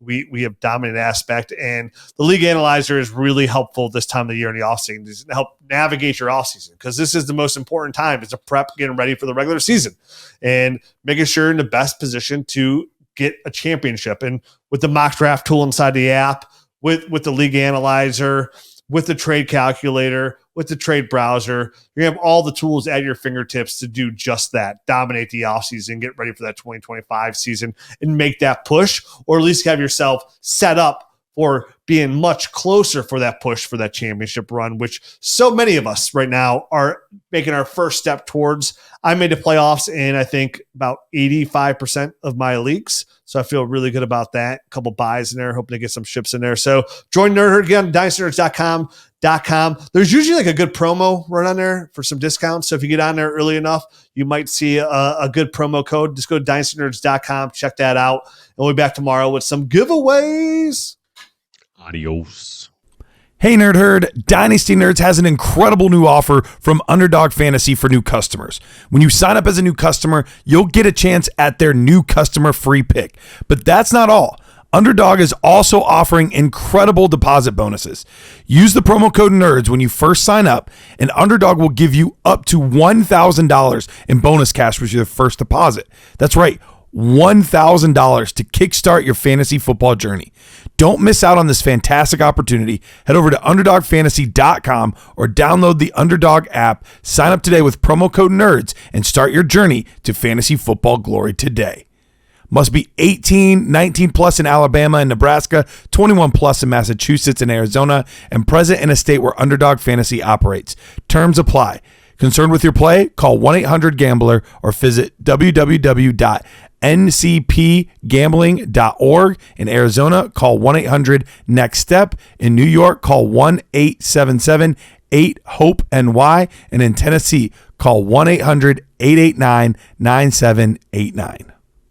We have dominant aspect, and the league analyzer is really helpful this time of the year in the offseason to help navigate your offseason because this is the most important time. It's a prep, getting ready for the regular season and making sure you're in the best position to get a championship. And with the mock draft tool inside the app, with the league analyzer, with the trade calculator, with the trade browser, you have all the tools at your fingertips to do just that, dominate the offseason, get ready for that 2025 season and make that push, or at least have yourself set up for being much closer for that push for that championship run, which so many of us right now are making our first step towards. I made the playoffs in, I think, about 85% of my leagues. So I feel really good about that. A couple buys in there, hoping to get some ships in there. So join Nerd Herd again, dynastynerds.com. There's usually like a good promo run on there for some discounts. So if you get on there early enough, you might see a good promo code. Just go to dynastynerds.com, check that out. And we'll be back tomorrow with some giveaways. Adios. Hey, Nerd Herd, Dynasty Nerds has an incredible new offer from Underdog Fantasy for new customers. When you sign up as a new customer, you'll get a chance at their new customer free pick. But that's not all. Underdog is also offering incredible deposit bonuses. Use the promo code NERDS when you first sign up, and Underdog will give you up to $1,000 in bonus cash with your first deposit. That's right, $1,000 to kickstart your fantasy football journey. Don't miss out on this fantastic opportunity. Head over to UnderdogFantasy.com or download the Underdog app. Sign up today with promo code NERDS and start your journey to fantasy football glory today. Must be 18, 19 plus in Alabama and Nebraska, 21 plus in Massachusetts and Arizona, and present in a state where Underdog Fantasy operates. Terms apply. Concerned with your play? Call 1-800-GAMBLER or visit www.ncpgambling.org. In Arizona, call 1-800-NEXT-STEP. In New York, call 1-877-8-HOPE-NY. And in Tennessee, call 1-800-889-9789.